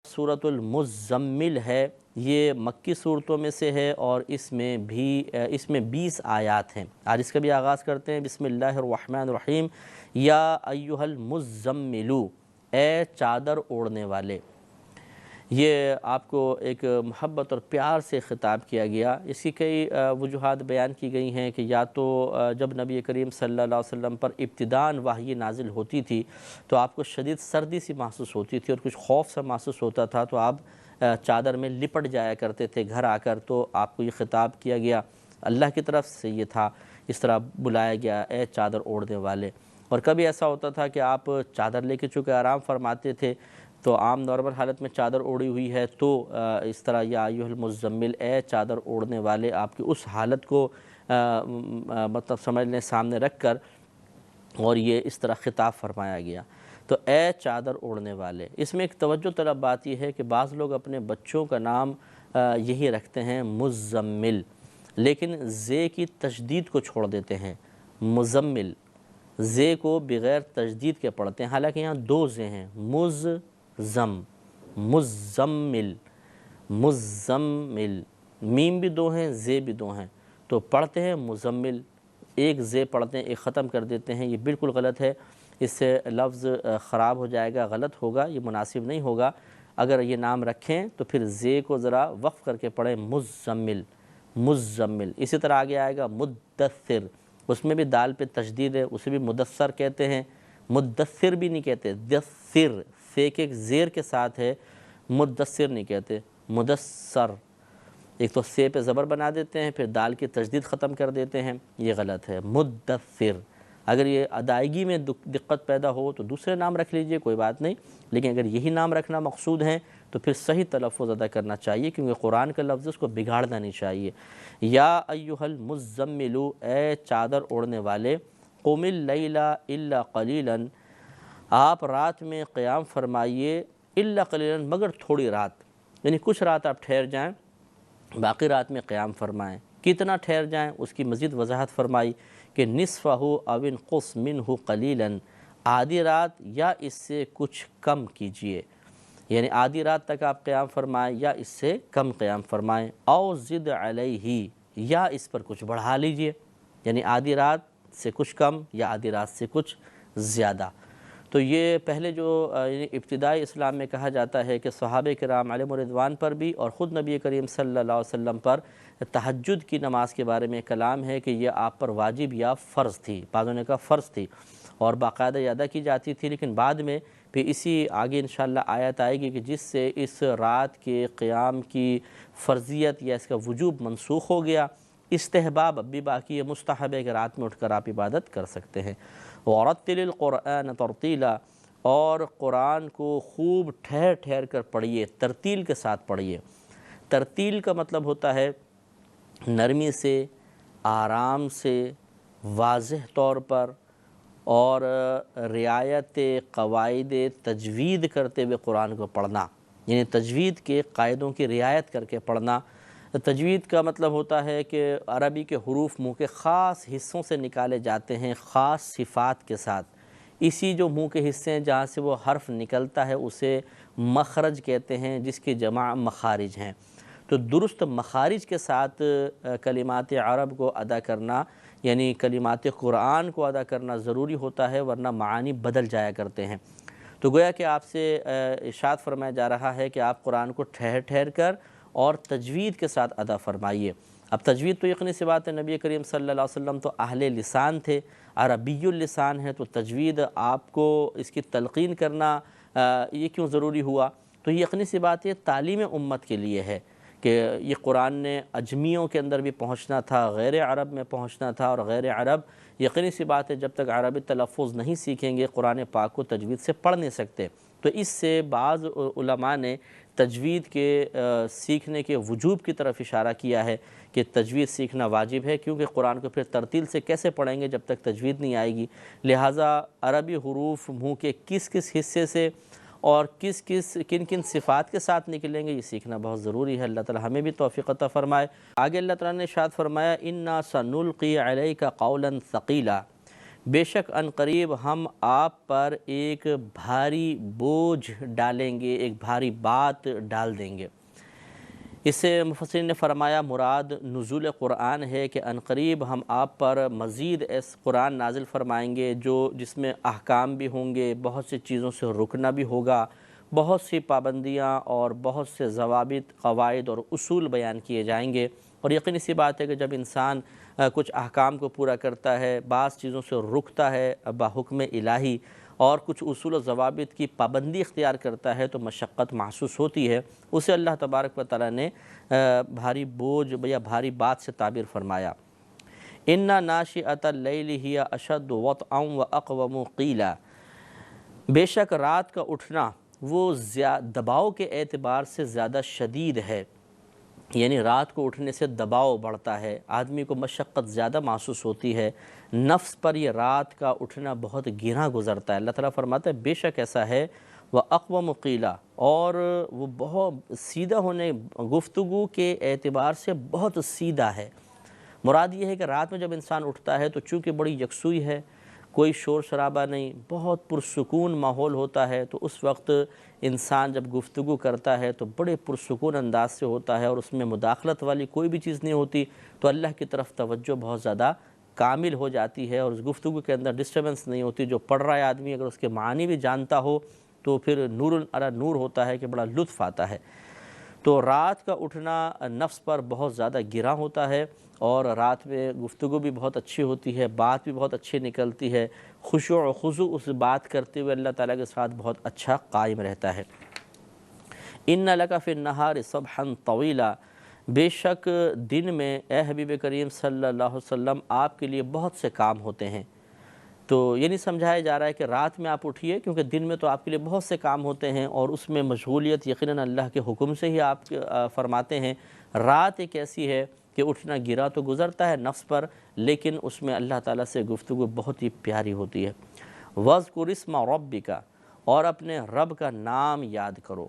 سورۃ المزمل ہے، یہ مکی صورتوں میں سے ہے اور اس میں 20 آیات ہیں۔ آج اس کا بھی آغاز کرتے ہیں۔ بسم اللہ الرحمن الرحیم۔ یا ایھا المزمل، اے چادر اوڑھنے والے۔ یہ آپ کو ایک محبت اور پیار سے خطاب کیا گیا۔ اس کی کئی وجوہات بیان کی گئی ہیں کہ یا تو جب نبی کریم صلی اللہ علیہ وسلم پر ابتداءً وحی نازل ہوتی تھی تو آپ کو شدید سردی سی محسوس ہوتی تھی اور کچھ خوف سا محسوس ہوتا تھا، تو آپ چادر میں لپٹ جایا کرتے تھے گھر آ کر، تو آپ کو یہ خطاب کیا گیا، اللہ کی طرف سے یہ تھا، اس طرح بلایا گیا، اے چادر اوڑھنے والے۔ اور کبھی ایسا ہوتا تھا کہ آپ چادر لے کے چونکہ آرام فرماتے تھے تو عام نارمل حالت میں چادر اوڑھی ہوئی ہے، تو اس طرح یا ایھا المزمل، اے چادر اوڑھنے والے، آپ کی اس حالت کو مطلب سمجھ لیں سامنے رکھ کر اور یہ اس طرح خطاب فرمایا گیا۔ تو اے چادر اوڑھنے والے، اس میں ایک توجہ طلب بات یہ ہے کہ بعض لوگ اپنے بچوں کا نام یہی رکھتے ہیں مزمل، لیکن زے کی تشدید کو چھوڑ دیتے ہیں، مزمل، زے کو بغیر تشدید کے پڑھتے ہیں، حالانکہ یہاں 2 زے ہیں، مزمل، مزمل، میم بھی 2 ہیں، زے بھی 2 ہیں، تو پڑھتے ہیں مزمل، ایک زے پڑھتے ہیں، ایک ختم کر دیتے ہیں، یہ بالکل غلط ہے۔ اس سے لفظ خراب ہو جائے گا، غلط ہوگا، یہ مناسب نہیں ہوگا۔ اگر یہ نام رکھیں تو پھر زے کو ذرا وقف کر کے پڑھیں، مزمل، مزمل۔ اسی طرح آگے آئے گا مدثر، اس میں بھی دال پہ تشدید ہے، اسے بھی مدثر کہتے ہیں، مدثر بھی نہیں کہتے، دثر، فے کے ایک زیر کے ساتھ ہے، مدثر نہیں کہتے، مدثر۔ ایک تو سے پہ زبر بنا دیتے ہیں، پھر دال کی تشدید ختم کر دیتے ہیں، یہ غلط ہے، مدثر۔ اگر یہ ادائیگی میں دقت پیدا ہو تو دوسرے نام رکھ لیجئے، کوئی بات نہیں، لیکن اگر یہی نام رکھنا مقصود ہے تو پھر صحیح تلفظ ادا کرنا چاہیے، کیونکہ قرآن کا لفظ اس کو بگاڑنا نہیں چاہیے۔ یا ایھا المزمل، اے چادر اوڑھنے والے، قم اللیل الا قلیلا، آپ رات میں قیام فرمائیے، الا قلیلا، مگر تھوڑی رات، یعنی کچھ رات آپ ٹھہر جائیں، باقی رات میں قیام فرمائیں۔ کتنا ٹھہر جائیں، اس کی مزید وضاحت فرمائی کہ نصفہ او انقص منہ قلیلا، آدھی رات یا اس سے کچھ کم کیجئے، یعنی آدھی رات تک آپ قیام فرمائیں یا اس سے کم قیام فرمائیں، او زد علیہ، یا اس پر کچھ بڑھا لیجئے، یعنی آدھی رات سے کچھ کم یا آدھی رات سے کچھ زیادہ۔ تو یہ پہلے جو ابتدائی اسلام میں کہا جاتا ہے کہ صحابہ کرام علیہم رضوان پر بھی اور خود نبی کریم صلی اللہ علیہ وسلم پر تہجد کی نماز کے بارے میں کلام ہے کہ یہ آپ پر واجب یا فرض تھی، بعضوں نے کہا فرض تھی اور باقاعدہ ادا کی جاتی تھی، لیکن بعد میں پھر اسی آگے انشاءاللہ آیت آئے گی کہ جس سے اس رات کے قیام کی فرضیت یا اس کا وجوب منسوخ ہو گیا، استحباب اب بھی باقی ہے، مستحب ہے کہ رات میں اٹھ کر آپ عبادت کر سکتے ہیں۔ وَرَتِّلِ الْقُرْآنَ تَرْتِيلًا، اور قرآن کو خوب ٹھہر ٹھہر کر پڑھیے، ترتیل کے ساتھ پڑھیے۔ ترتیل کا مطلب ہوتا ہے نرمی سے، آرام سے، واضح طور پر اور رعایت قواعد تجوید کرتے ہوئے قرآن کو پڑھنا، یعنی تجوید کے قاعدوں کی رعایت کر کے پڑھنا۔ تجوید کا مطلب ہوتا ہے کہ عربی کے حروف منہ کے خاص حصوں سے نکالے جاتے ہیں، خاص صفات کے ساتھ۔ اسی جو منہ کے حصے ہیں جہاں سے وہ حرف نکلتا ہے اسے مخرج کہتے ہیں، جس کی جمع مخارج ہیں۔ تو درست مخارج کے ساتھ کلمات عرب کو ادا کرنا، یعنی کلمات قرآن کو ادا کرنا ضروری ہوتا ہے، ورنہ معانی بدل جایا کرتے ہیں۔ تو گویا کہ آپ سے ارشاد فرمایا جا رہا ہے کہ آپ قرآن کو ٹھہر ٹھہر کر اور تجوید کے ساتھ ادا فرمائیے۔ اب تجوید تو یقینی سی بات ہے، نبی کریم صلی اللہ علیہ وسلم تو اہل لسان تھے، عربی اللسان ہے، تو تجوید آپ کو اس کی تلقین کرنا یہ کیوں ضروری ہوا؟ تو یہ یقینی سی بات ہے تعلیم امت کے لیے ہے کہ یہ قرآن نے اجمیوں کے اندر بھی پہنچنا تھا، غیر عرب میں پہنچنا تھا، اور غیر عرب یقینی سی بات ہے جب تک عربی تلفظ نہیں سیکھیں گے قرآن پاک کو تجوید سے پڑھ نہیں سکتے۔ تو اس سے بعض علماء نے تجوید کے سیکھنے کے وجوب کی طرف اشارہ کیا ہے کہ تجوید سیکھنا واجب ہے، کیونکہ قرآن کو پھر ترتیل سے کیسے پڑھیں گے جب تک تجوید نہیں آئے گی۔ لہٰذا عربی حروف منہ کے کس کس حصے سے اور کن کن صفات کے ساتھ نکلیں گے، یہ سیکھنا بہت ضروری ہے۔ اللہ تعالی ہمیں بھی توفیق عطا فرمائے۔ آگے اللہ تعالیٰ نے ارشاد فرمایا، اِنَّا سَنُلْقِي عَلَيْكَ قَوْلًا ثَقِيلًا، بے شک ان قریب ہم آپ پر ایک بھاری بوجھ ڈالیں گے، ایک بھاری بات ڈال دیں گے۔ اس سے مفسرین نے فرمایا مراد نزول قرآن ہے کہ ان قریب ہم آپ پر مزید ایس قرآن نازل فرمائیں گے جس میں احکام بھی ہوں گے، بہت سی چیزوں سے رکنا بھی ہوگا، بہت سی پابندیاں اور بہت سے ضوابط، قواعد اور اصول بیان کیے جائیں گے۔ اور یقینی سی بات ہے کہ جب انسان کچھ احکام کو پورا کرتا ہے، بعض چیزوں سے رکتا ہے بحکم الہی، اور کچھ اصول و ضوابط کی پابندی اختیار کرتا ہے تو مشقت محسوس ہوتی ہے۔ اسے اللہ تبارک و تعالیٰ نے بھاری بوجھ یا بھاری بات سے تعبیر فرمایا۔ اِنَّ ناشئۃ اللیل ہی اشد وطئا واقوم قیلا، بے شک رات کا اٹھنا وہ دباؤ کے اعتبار سے زیادہ شدید ہے، یعنی رات کو اٹھنے سے دباؤ بڑھتا ہے، آدمی کو مشقت زیادہ محسوس ہوتی ہے، نفس پر یہ رات کا اٹھنا بہت گراں گزرتا ہے۔ اللہ تعالیٰ فرماتا ہے بے شک ایسا ہے، وَأَقْوَمُ قِيلًا، اور وہ بہت سیدھا ہونے، گفتگو کے اعتبار سے بہت سیدھا ہے۔ مراد یہ ہے کہ رات میں جب انسان اٹھتا ہے تو چونکہ بڑی یکسوئی ہے، کوئی شور شرابہ نہیں، بہت پرسکون ماحول ہوتا ہے، تو اس وقت انسان جب گفتگو کرتا ہے تو بڑے پرسکون انداز سے ہوتا ہے، اور اس میں مداخلت والی کوئی بھی چیز نہیں ہوتی، تو اللہ کی طرف توجہ بہت زیادہ کامل ہو جاتی ہے، اور اس گفتگو کے اندر ڈسٹربنس نہیں ہوتی۔ جو پڑھ رہا ہے آدمی اگر اس کے معنی بھی جانتا ہو تو پھر نور علی نور ہوتا ہے کہ بڑا لطف آتا ہے۔ تو رات کا اٹھنا نفس پر بہت زیادہ گراں ہوتا ہے، اور رات میں گفتگو بھی بہت اچھی ہوتی ہے، بات بھی بہت اچھی نکلتی ہے، خشوع و خضوع اس بات کرتے ہوئے اللہ تعالیٰ کے ساتھ بہت اچھا قائم رہتا ہے۔ اِنَّ لَكَ فِي النَّهَارِ صَبْحًا طَوِيلًا، بے شک دن میں اے حبیب کریم صلی اللہ علیہ وسلم آپ کے لیے بہت سے کام ہوتے ہیں۔ تو یہ نہیں سمجھایا جا رہا ہے کہ رات میں آپ اٹھیے، کیونکہ دن میں تو آپ کے لیے بہت سے کام ہوتے ہیں اور اس میں مشغولیت یقیناً اللہ کے حکم سے ہی آپ فرماتے ہیں۔ رات ایک ایسی ہے کہ اٹھنا گرا تو گزرتا ہے نفس پر، لیکن اس میں اللہ تعالیٰ سے گفتگو بہت ہی پیاری ہوتی ہے۔ وَاذْكُرِ اسْمَ رَبِّكَ، اور اپنے رب کا نام یاد کرو۔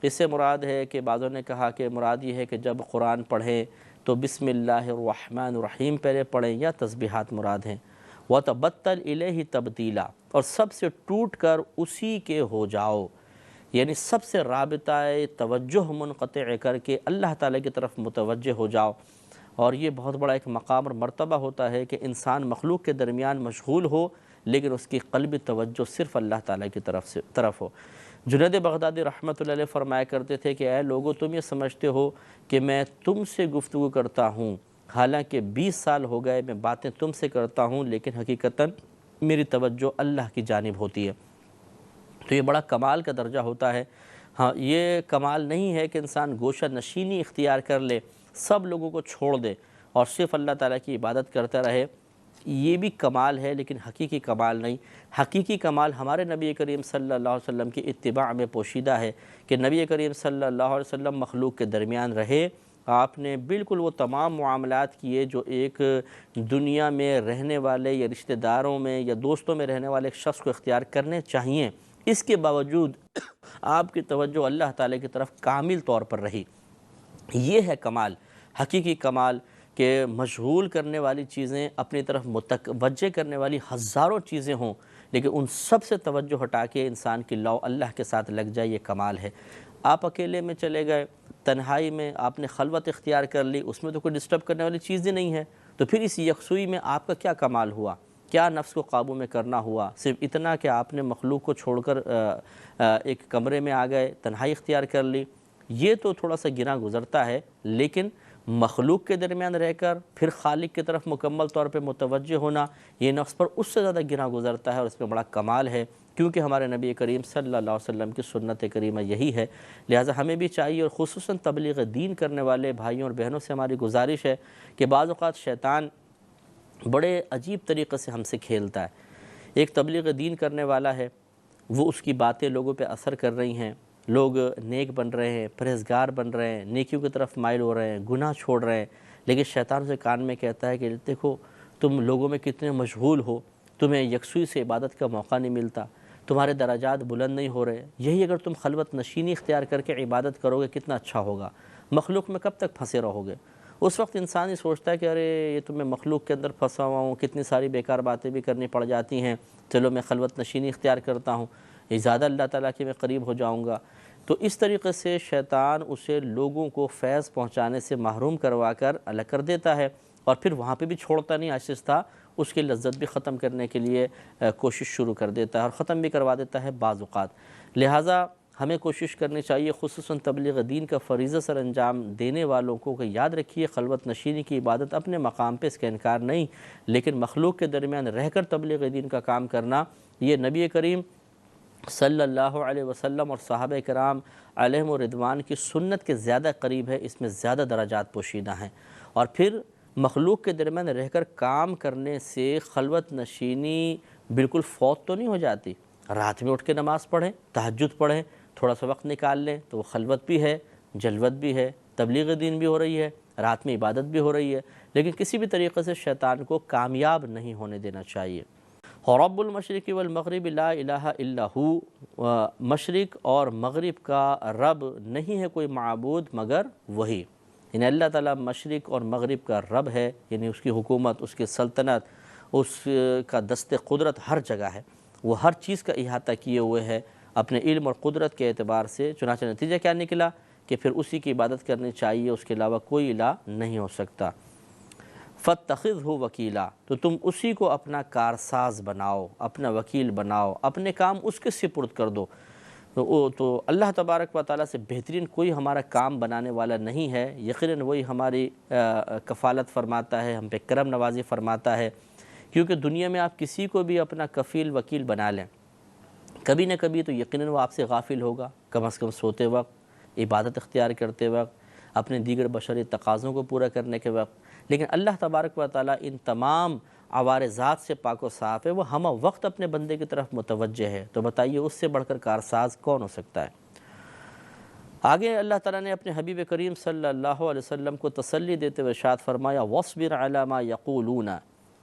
اس سے مراد ہے کہ بعضوں نے کہا کہ مراد یہ ہے کہ جب قرآن پڑھیں تو بسم اللہ الرحمن الرحیم پہلے پڑھیں، یا تسبیحات مراد ہیں۔ وَتَبَتَّلْ إِلَيْهِ تَبْتِيلًا، اور سب سے ٹوٹ کر اسی کے ہو جاؤ، یعنی سب سے رابطہ توجہ منقطع کر کے اللہ تعالیٰ کی طرف متوجہ ہو جاؤ۔ اور یہ بہت بڑا ایک مقام اور مرتبہ ہوتا ہے کہ انسان مخلوق کے درمیان مشغول ہو، لیکن اس کی قلبی توجہ صرف اللہ تعالیٰ کی طرف ہو۔ جنید بغدادی رحمۃ اللہ علیہ فرمایا کرتے تھے کہ اے لوگو، تم یہ سمجھتے ہو کہ میں تم سے گفتگو کرتا ہوں، حالانکہ 20 سال ہو گئے میں باتیں تم سے کرتا ہوں، لیکن حقیقتاً میری توجہ اللہ کی جانب ہوتی ہے۔ تو یہ بڑا کمال کا درجہ ہوتا ہے۔ ہاں، یہ کمال نہیں ہے کہ انسان گوشہ نشینی اختیار کر لے، سب لوگوں کو چھوڑ دے اور صرف اللہ تعالیٰ کی عبادت کرتا رہے۔ یہ بھی کمال ہے، لیکن حقیقی کمال نہیں۔ حقیقی کمال ہمارے نبی کریم صلی اللہ علیہ وسلم کی اتباع میں پوشیدہ ہے کہ نبی کریم صلی اللہ علیہ وسلم مخلوق کے درمیان رہے، آپ نے بالکل وہ تمام معاملات کیے جو ایک دنیا میں رہنے والے یا رشتہ داروں میں یا دوستوں میں رہنے والے ایک شخص کو اختیار کرنے چاہیے۔ اس کے باوجود آپ کی توجہ اللہ تعالیٰ کی طرف کامل طور پر رہی۔ یہ ہے کمال، حقیقی کمال، کہ مشغول کرنے والی چیزیں، اپنی طرف متوجہ کرنے والی ہزاروں چیزیں ہوں، لیکن ان سب سے توجہ ہٹا کے انسان کی لو اللہ کے ساتھ لگ جائے، یہ کمال ہے۔ آپ اکیلے میں چلے گئے، تنہائی میں آپ نے خلوت اختیار کر لی، اس میں تو کوئی ڈسٹرب کرنے والی چیز ہی نہیں ہے، تو پھر اس یکسوئی میں آپ کا کیا کمال ہوا؟ کیا نفس کو قابو میں کرنا ہوا؟ صرف اتنا کہ آپ نے مخلوق کو چھوڑ کر ایک کمرے میں آ گئے، تنہائی اختیار کر لی۔ یہ تو تھوڑا سا گراں گزرتا ہے، لیکن مخلوق کے درمیان رہ کر پھر خالق کی طرف مکمل طور پہ متوجہ ہونا، یہ نفس پر اس سے زیادہ گراں گزرتا ہے، اور اس میں بڑا کمال ہے، کیونکہ ہمارے نبی کریم صلی اللہ علیہ وسلم کی سنت کریمہ یہی ہے۔ لہٰذا ہمیں بھی چاہیے، اور خصوصاً تبلیغ دین کرنے والے بھائیوں اور بہنوں سے ہماری گزارش ہے کہ بعض اوقات شیطان بڑے عجیب طریقے سے ہم سے کھیلتا ہے۔ ایک تبلیغ دین کرنے والا ہے، وہ اس کی باتیں لوگوں پہ اثر کر رہی ہیں، لوگ نیک بن رہے ہیں، پرہیزگار بن رہے ہیں، نیکیوں کی طرف مائل ہو رہے ہیں، گناہ چھوڑ رہے ہیں، لیکن شیطان سے کان میں کہتا ہے کہ دیکھو تم لوگوں میں کتنے مشغول ہو، تمہیں یکسوئی سے عبادت کا موقع نہیں ملتا، تمہارے درجات بلند نہیں ہو رہے، یہی اگر تم خلوت نشینی اختیار کر کے عبادت کرو گے کتنا اچھا ہوگا، مخلوق میں کب تک پھنسے رہو گے؟ اس وقت انسان ہی سوچتا ہے کہ ارے یہ تو میں مخلوق کے اندر پھنسا ہوا ہوں، کتنی ساری بیکار باتیں بھی کرنی پڑ جاتی ہیں، چلو میں خلوت نشینی اختیار کرتا ہوں، یہ زیادہ اللہ تعالیٰ کے میں قریب ہو جاؤں گا۔ تو اس طریقے سے شیطان اسے لوگوں کو فیض پہنچانے سے محروم کروا کر الگ کر دیتا ہے، اور پھر وہاں پہ بھی چھوڑتا نہیں، آہستہ اس کی لذت بھی ختم کرنے کے لیے کوشش شروع کر دیتا ہے اور ختم بھی کروا دیتا ہے بعض اوقات۔ لہٰذا ہمیں کوشش کرنی چاہیے، خصوصاً تبلیغ دین کا فریضہ سر انجام دینے والوں کو، کہ یاد رکھیے خلوت نشینی کی عبادت اپنے مقام پہ، اس کا انکار نہیں، لیکن مخلوق کے درمیان رہ کر تبلیغ دین کا کام کرنا، یہ نبی کریم صلی اللہ علیہ وسلم اور صحابہ کرام علیہم الرضوان کی سنت کے زیادہ قریب ہے، اس میں زیادہ درجات پوشیدہ ہیں۔ اور پھر مخلوق کے درمیان رہ کر کام کرنے سے خلوت نشینی بالکل فوت تو نہیں ہو جاتی۔ رات میں اٹھ کے نماز پڑھیں، تہجد پڑھیں، تھوڑا سا وقت نکال لیں تو وہ خلوت بھی ہے، جلوت بھی ہے، تبلیغ دین بھی ہو رہی ہے، رات میں عبادت بھی ہو رہی ہے، لیکن کسی بھی طریقے سے شیطان کو کامیاب نہیں ہونے دینا چاہیے۔ رب المشرق والمغرب لا الہ الا ہو، مشرق اور مغرب کا رب نہیں ہے کوئی معبود مگر وہی، یعنی اللہ تعالیٰ مشرق اور مغرب کا رب ہے، یعنی اس کی حکومت، اس کی سلطنت، اس کا دست قدرت ہر جگہ ہے، وہ ہر چیز کا احاطہ کیے ہوئے ہے اپنے علم اور قدرت کے اعتبار سے۔ چنانچہ نتیجہ کیا نکلا کہ پھر اسی کی عبادت کرنی چاہیے، اس کے علاوہ کوئی الہ نہیں ہو سکتا۔ فاتخذہ وکیلا، تو تم اسی کو اپنا کارساز بناؤ، اپنا وکیل بناؤ، اپنے کام اس کے سپرد کر دو۔ تو اللہ تبارک و تعالیٰ سے بہترین کوئی ہمارا کام بنانے والا نہیں ہے، یقیناً وہی ہماری کفالت فرماتا ہے، ہم پہ کرم نوازی فرماتا ہے، کیونکہ دنیا میں آپ کسی کو بھی اپنا کفیل وکیل بنا لیں، کبھی نہ کبھی تو یقیناً وہ آپ سے غافل ہوگا، کم از کم سوتے وقت، عبادت اختیار کرتے وقت، اپنے دیگر بشری تقاضوں کو پورا کرنے کے وقت۔ لیکن اللہ تبارک و تعالیٰ ان تمام عوارضات سے پاک و صاف ہے، وہ ہمہ وقت اپنے بندے کی طرف متوجہ ہے، تو بتائیے اس سے بڑھ کر کارساز کون ہو سکتا ہے؟ آگے اللہ تعالیٰ نے اپنے حبیب کریم صلی اللہ علیہ وسلم کو تسلی دیتے ہوئے ارشاد فرمایا وَاصْبِرْ عَلَىٰ مَا يَقُولُونَ،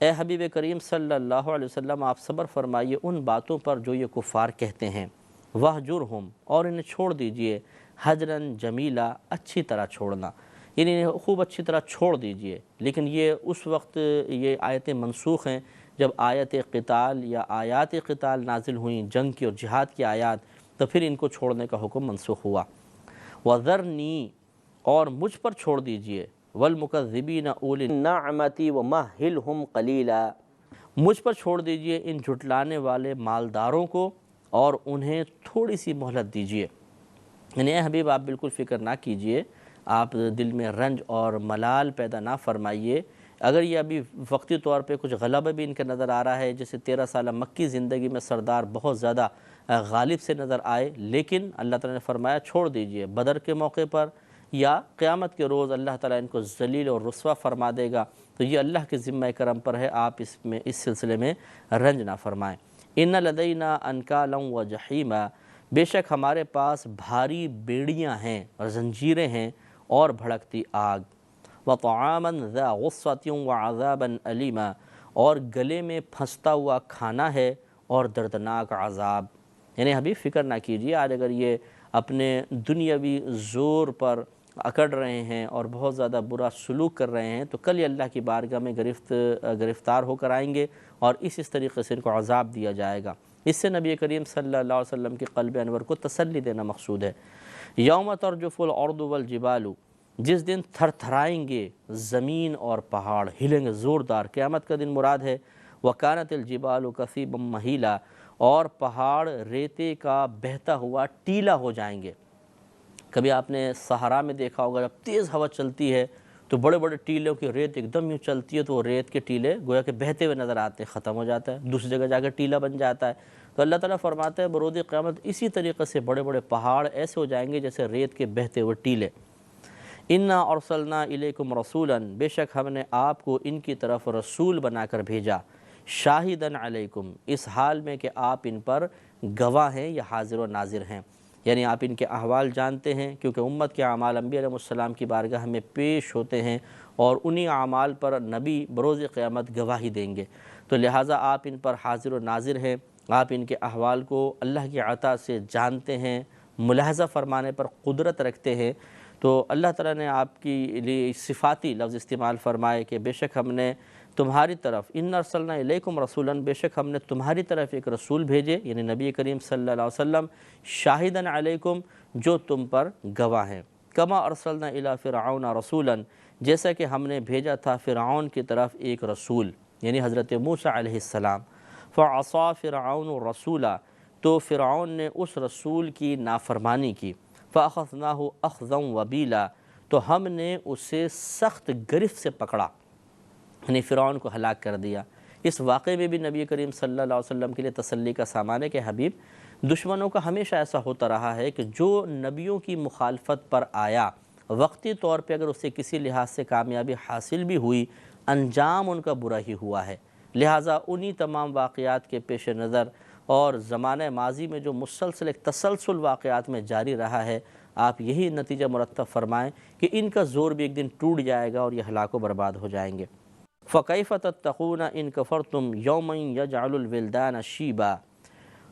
اے حبیب کریم صلی اللہ علیہ وسلم آپ صبر فرمائیے ان باتوں پر جو یہ کفار کہتے ہیں، وَاهْجُرْهُمْ، اور انہیں چھوڑ دیجئے، حجراً جمیلا، اچھی طرح چھوڑنا، یعنی انہیں خوب اچھی طرح چھوڑ دیجئے۔ لیکن یہ اس وقت یہ آیتیں منسوخ ہیں جب آیت قتال یا آیات قتال نازل ہوئیں، جنگ کی اور جہاد کی آیات، تو پھر ان کو چھوڑنے کا حکم منسوخ ہوا۔ وَذَرْنِي، اور مجھ پر چھوڑ دیجئے، وَالْمُكَذِّبِينَ أُولِي النَّعْمَةِ وَمَهِّلْهُمْ قَلِيلًا، مجھ پر چھوڑ دیجئے ان جھٹلانے والے مالداروں کو اور انہیں تھوڑی سی مہلت دیجئے۔ یعنی اے حبیب آپ بالکل فکر نہ کیجئے، آپ دل میں رنج اور ملال پیدا نہ فرمائیے، اگر یہ ابھی وقتی طور پہ کچھ غلبہ بھی ان کا نظر آ رہا ہے، جیسے 13 سالہ مکی زندگی میں سردار بہت زیادہ غالب سے نظر آئے، لیکن اللہ تعالیٰ نے فرمایا چھوڑ دیجئے، بدر کے موقع پر یا قیامت کے روز اللہ تعالیٰ ان کو ذلیل اور رسوا فرما دے گا، تو یہ اللہ کے ذمہ کرم پر ہے، آپ اس سلسلے میں رنج نہ فرمائیں۔ ان لدینا انکالا وجحیما، بے شک ہمارے پاس بھاری بیڑیاں ہیں اور زنجیریں ہیں اور بھڑکتی آگ، وطعاما ذا غصۃ وعذابا الیما، اور گلے میں پھنستا ہوا کھانا ہے اور دردناک عذاب۔ یعنی حبیب فکر نہ کیجیے، آج اگر یہ اپنے دنیاوی زور پر اکڑ رہے ہیں اور بہت زیادہ برا سلوک کر رہے ہیں، تو کل یہ اللہ کی بارگاہ میں گرفتار ہو کر آئیں گے اور اس طریقے سے ان کو عذاب دیا جائے گا۔ اس سے نبی کریم صلی اللہ علیہ وسلم کی قلب انور کو تسلی دینا مقصود ہے۔ یوم ترجف الارض والجبال، جس دن تھر تھرائیں گے زمین اور پہاڑ، ہلیں گے زوردار، قیامت کا دن مراد ہے۔ وکانت الجبال کثیبا مہیلا، اور پہاڑ ریتے کا بہتا ہوا ٹیلا ہو جائیں گے۔ کبھی آپ نے صحرا میں دیکھا ہوگا جب تیز ہوا چلتی ہے تو بڑے بڑے ٹیلوں کی ریت ایک دم یوں چلتی ہے تو وہ ریت کے ٹیلے گویا کہ بہتے ہوئے نظر آتے ہیں، ختم ہو جاتا ہے، دوسری جگہ جا کے ٹیلا بن جاتا ہے۔ تو اللہ تعالیٰ فرماتا ہے بروز قیامت اسی طریقے سے بڑے بڑے پہاڑ ایسے ہو جائیں گے جیسے ریت کے بہتے ہوئے ٹیلے۔ انا ارسلنا الیکم رسولا، بے شک ہم نے آپ کو ان کی طرف رسول بنا کر بھیجا، شاہدن علیکم، اس حال میں کہ آپ ان پر گواہ ہیں یا حاضر و ناظر ہیں، یعنی آپ ان کے احوال جانتے ہیں، کیونکہ امت کے اعمال انبیاء علیہ السلام کی بارگاہ میں پیش ہوتے ہیں اور انہی اعمال پر نبی بروز قیامت گواہی دیں گے، تو لہٰذا آپ ان پر حاضر و ناظر ہیں، آپ ان کے احوال کو اللہ کی عطا سے جانتے ہیں، ملاحظہ فرمانے پر قدرت رکھتے ہیں۔ تو اللہ تعالیٰ نے آپ کی لیے صفاتی لفظ استعمال فرمائے کہ بے شک ہم نے تمہاری طرف ان ارسلنا الیکم رسولا، بے شک ہم نے تمہاری طرف ایک رسول بھیجے، یعنی نبی کریم صلی اللہ علیہ وسلم، شاہداً علیکم، جو تم پر گواہ ہیں، کما ارسلنا الی فرعون رسولا، جیسا کہ ہم نے بھیجا تھا فرعون کی طرف ایک رسول، یعنی حضرت موسیٰ علیہ السلام، فعصا فرعون الرسول، تو فرعون نے اس رسول کی نافرمانی کی، فاخذناہ اخذا وبیلا، تو ہم نے اسے سخت گرفت سے پکڑا، یعنی فرعون کو ہلاک کر دیا۔ اس واقعے میں بھی نبی کریم صلی اللہ علیہ وسلم کے لیے تسلی کا سامان ہے کہ حبیب، دشمنوں کا ہمیشہ ایسا ہوتا رہا ہے کہ جو نبیوں کی مخالفت پر آیا، وقتی طور پہ اگر اسے کسی لحاظ سے کامیابی حاصل بھی ہوئی، انجام ان کا برا ہی ہوا ہے۔ لہٰذا انہی تمام واقعات کے پیش نظر اور زمانہ ماضی میں جو مسلسل ایک تسلسل واقعات میں جاری رہا ہے، آپ یہی نتیجہ مرتب فرمائیں کہ ان کا زور بھی ایک دن ٹوٹ جائے گا اور یہ ہلاک و برباد ہو جائیں گے۔ فَكَيْفَ تَتَّقُونَ إِن كَفَرْتُمْ يَوْمًا يَجْعَلُ الْوِلْدَانَ شِيبًا،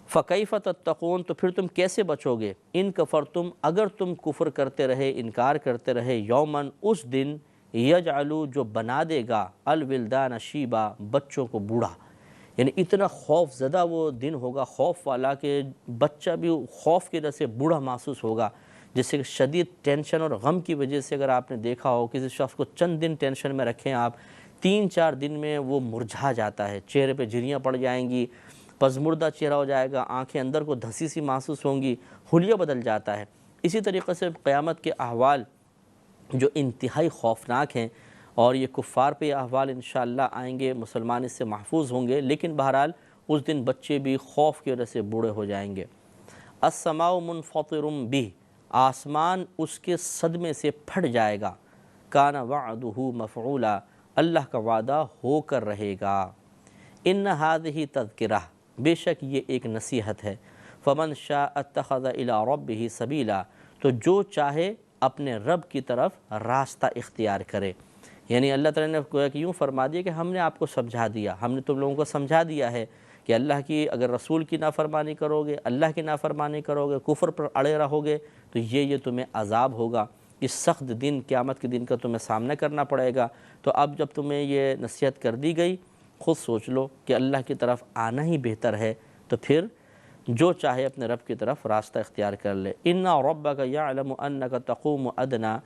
فَكَيْفَ تَتَّقُونَ، تو پھر تم کیسے بچو گے، ان کفرتم، اگر تم کفر کرتے رہے، انکار کرتے رہے، یومن، اس دن، یجعلو، جو بنا دے گا، الولدان شیبا، بچوں کو بوڑھا، یعنی اتنا خوف زدہ وہ دن ہوگا، خوف والا، کہ بچہ بھی خوف کی وجہ سے بوڑھا محسوس ہوگا، جس سے کہ شدید ٹینشن اور غم کی وجہ سے، اگر آپ نے دیکھا ہو کسی شخص کو چند دن ٹینشن میں رکھیں آپ، 3-4 دن میں وہ مرجھا جاتا ہے، چہرے پہ جھریاں پڑ جائیں گی، پزمردہ چہرہ ہو جائے گا، آنکھیں اندر کو دھسی سی محسوس ہوں گی، حلیہ بدل جاتا ہے۔ اسی طریقے سے قیامت کے احوال جو انتہائی خوفناک ہیں، اور یہ کفار پہ یہ احوال انشاءاللہ آئیں گے، مسلمان اس سے محفوظ ہوں گے، لیکن بہرحال اس دن بچے بھی خوف کی وجہ سے بوڑھے ہو جائیں گے۔ السماء منفطر بہ، آسمان اس کے صدمے سے پھٹ جائے گا، کان وعدہ مفعولا، اللہ کا وعدہ ہو کر رہے گا۔ ان ہذہ تذکرہ، بے شک یہ ایک نصیحت ہے، فمن شاء اتخذ الی ربہ سبیلا، تو جو چاہے اپنے رب کی طرف راستہ اختیار کرے، یعنی اللہ تعالیٰ نے گویا کہ یوں فرما دیا کہ ہم نے آپ کو سمجھا دیا، ہم نے تم لوگوں کو سمجھا دیا ہے کہ اللہ کی، اگر رسول کی نافرمانی کرو گے، اللہ کی نافرمانی کرو گے، کفر پر اڑے رہو گے، تو یہ تمہیں عذاب ہوگا، اس سخت دن، قیامت کے دن کا تمہیں سامنا کرنا پڑے گا۔ تو اب جب تمہیں یہ نصیحت کر دی گئی، خود سوچ لو کہ اللہ کی طرف آنا ہی بہتر ہے، تو پھر جو چاہے اپنے رب کی طرف راستہ اختیار کر لے۔ ان ربک یعلم انک تقوم ادنی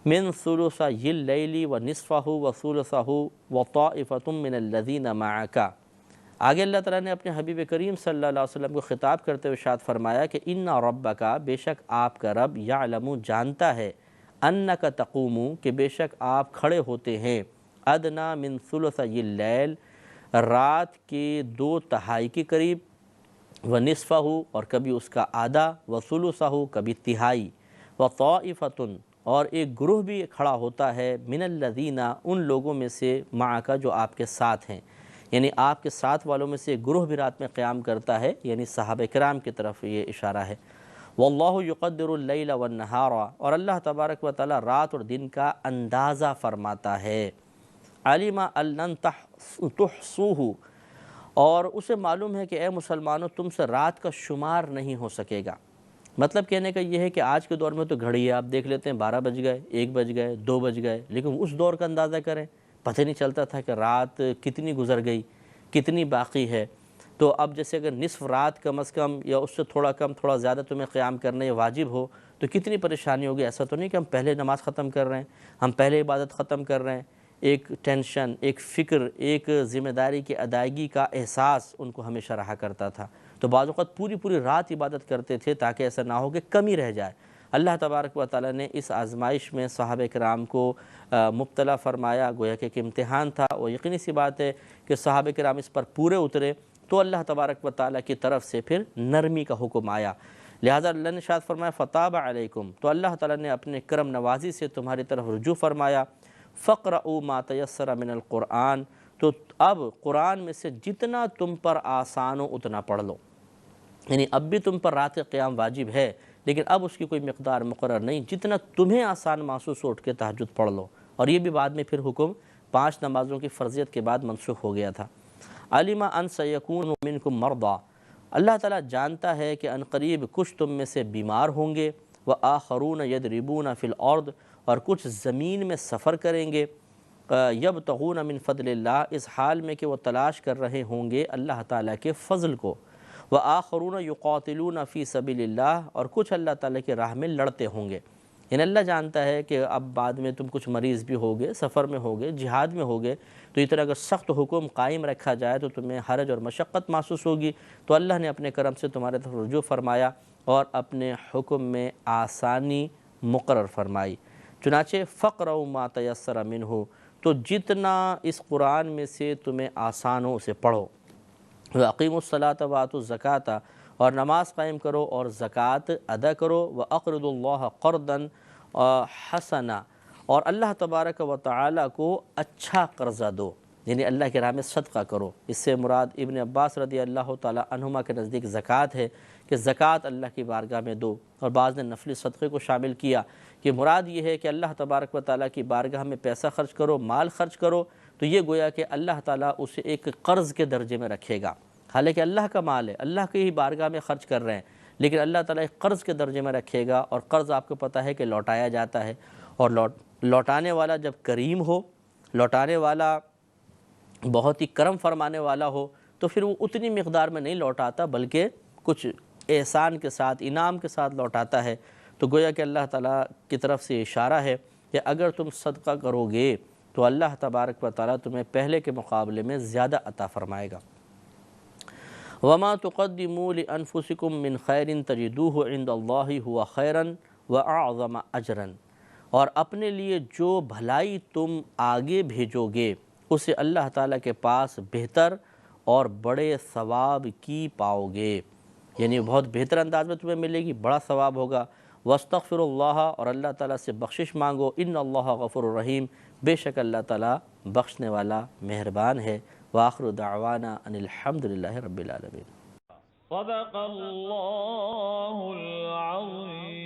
من ثلثی اللیل ونصفہ وثلثہ وطائفۃ من الذین معک، آگے اللہ تعالیٰ نے اپنے حبیب کریم صلی اللہ علیہ وسلم کو خطاب کرتے ہوئے ارشاد فرمایا کہ ان ربک، بے شک آپ کا رب، یعلم، جانتا ہے، انک تقوم، کہ بے شک آپ کھڑے ہوتے ہیں، ادنا من ثلثی اللیل، رات کے 2/3 کے قریب، ونصفہ، اور کبھی اس کا آدھا، وثلثہ، کبھی تہائی، وطائفۃ، اور ایک گروہ بھی کھڑا ہوتا ہے، من الذین، ان لوگوں میں سے، معک، جو آپ کے ساتھ ہیں، یعنی آپ کے ساتھ والوں میں سے ایک گروہ بھی رات میں قیام کرتا ہے، یعنی صحابہ کرام کی طرف یہ اشارہ ہے۔ واللہ یقدر اللیل والنہار، اور اللہ تبارک و تعالی رات اور دن کا اندازہ فرماتا ہے۔ علم ان لن تحصوہ، اور اسے معلوم ہے کہ اے مسلمانوں، تم سے رات کا شمار نہیں ہو سکے گا۔ مطلب کہنے کا یہ ہے کہ آج کے دور میں تو گھڑی ہے، آپ دیکھ لیتے ہیں 12 بج گئے، 1 بج گئے، 2 بج گئے، لیکن اس دور کا اندازہ کریں، پتہ نہیں چلتا تھا کہ رات کتنی گزر گئی، کتنی باقی ہے۔ تو اب جیسے اگر نصف رات کم از کم یا اس سے تھوڑا کم، تھوڑا زیادہ تمہیں قیام کرنا یہ واجب ہو، تو کتنی پریشانی ہوگی۔ ایسا تو نہیں کہ ہم پہلے نماز ختم کر رہے ہیں، ہم پہلے عبادت ختم کر رہے ہیں۔ ایک ٹینشن، ایک فکر، ایک ذمہ داری کی ادائیگی کا احساس ان کو ہمیشہ رہا کرتا تھا، تو بعض اوقات پوری رات عبادت کرتے تھے تاکہ ایسا نہ ہو کہ کمی رہ جائے۔ اللہ تبارک و تعالیٰ نے اس آزمائش میں صحابہ کرام کو مبتلا فرمایا، گویا کہ ایک امتحان تھا، اور یقینی سی بات ہے کہ صحابہ کرام اس پر پورے اترے تو اللہ تبارک و تعالیٰ کی طرف سے پھر نرمی کا حکم آیا۔ لہٰذا اللہ نے ارشاد فرمایا فتاب علیکم، تو اللہ تعالیٰ نے اپنے کرم نوازی سے تمہاری طرف رجوع فرمایا۔ فقرؤوا ما تیسر من القرآن، تو اب قرآن میں سے جتنا تم پر آسان ہو اتنا پڑھ لو، یعنی اب بھی تم پر رات قیام واجب ہے، لیکن اب اس کی کوئی مقدار مقرر نہیں، جتنا تمہیں آسان محسوس ہو اٹھ کے تہجد پڑھ لو۔ اور یہ بھی بعد میں پھر حکم 5 نمازوں کی فرضیت کے بعد منسوخ ہو گیا تھا۔ علم ان سیکون منکم مرضی، اللہ تعالیٰ جانتا ہے کہ عنقریب کچھ تم میں سے بیمار ہوں گے، وآخرون یضربون فی الارض، اور کچھ زمین میں سفر کریں گے، یبتغون من فضل اللہ، اس حال میں کہ وہ تلاش کر رہے ہوں گے اللہ تعالیٰ کے فضل کو، وآخرون یقاتلون فی سبیل اللہ، اور کچھ اللہ تعالیٰ کی راہ میں لڑتے ہوں گے۔ یعنی اللہ جانتا ہے کہ اب بعد میں تم کچھ مریض بھی ہوگے، سفر میں ہوگے، جہاد میں ہوگے، تو اس طرح اگر سخت حکم قائم رکھا جائے تو تمہیں حرج اور مشقت محسوس ہوگی، تو اللہ نے اپنے کرم سے تمہارے طرف رجوع فرمایا اور اپنے حکم میں آسانی مقرر فرمائی۔ چنانچہ فقرؤ ما تیسر منہ، تو جتنا اس قرآن میں سے تمہیں آسان ہو اسے پڑھو۔ وَأَقِيمُوا الصَّلَاةَ وَآتُوا الزَّكَاةَ، اور نماز قائم کرو اور زکوٰۃ ادا کرو، وَأَقْرِضُوا اللَّهَ قَرْضًا حَسَنًا، اور اللہ تبارک و تعالیٰ کو اچھا قرضہ دو، یعنی اللہ کی راہ میں صدقہ کرو۔ اس سے مراد ابن عباس رضی اللہ تعالیٰ عنہما کے نزدیک زکوٰۃ ہے کہ زکوٰۃ اللہ کی بارگاہ میں دو، اور بعض نے نفلی صدقے کو شامل کیا کہ مراد یہ ہے کہ اللہ تبارک و تعالیٰ کی بارگاہ میں پیسہ خرچ کرو، مال خرچ کرو، تو یہ گویا کہ اللہ تعالیٰ اسے ایک قرض کے درجے میں رکھے گا، حالانکہ اللہ کا مال ہے، اللہ کی ہی بارگاہ میں خرچ کر رہے ہیں، لیکن اللہ تعالیٰ ایک قرض کے درجے میں رکھے گا، اور قرض آپ کو پتہ ہے کہ لوٹایا جاتا ہے، اور لوٹانے والا جب کریم ہو، لوٹانے والا بہت ہی کرم فرمانے والا ہو، تو پھر وہ اتنی مقدار میں نہیں لوٹاتا بلکہ کچھ احسان کے ساتھ، انعام کے ساتھ لوٹاتا ہے۔ تو گویا کہ اللہ تعالیٰ کی طرف سے اشارہ ہے کہ اگر تم صدقہ کرو گے تو اللہ تبارک و تعالیٰ تمہیں پہلے کے مقابلے میں زیادہ عطا فرمائے گا۔ وَمَا تُقَدِّمُوا لِأَنفُسِكُم مِّن خَيْرٍ تَجِدُوهُ عِندَ اللَّهِ هُوَ خَيْرًا وَأَعْظَمَ أَجْرًا، اور اپنے لیے جو بھلائی تم آگے بھیجو گے اسے اللہ تعالیٰ کے پاس بہتر اور بڑے ثواب کی پاؤ گے، یعنی بہت بہتر انداز میں تمہیں ملے گی، بڑا ثواب ہوگا۔ وَاسْتَغْفِرُوا اللَّهَ، اور اللہ تعالیٰ سے بخشش مانگو، إِنَّ اللَّهَ غَفُورٌ رَحِيمٌ، بے شک اللہ تعالیٰ بخشنے والا مہربان ہے۔ وآخر دعوانا ان الحمد للہ رب العالمین۔ صدق اللہ العظیم۔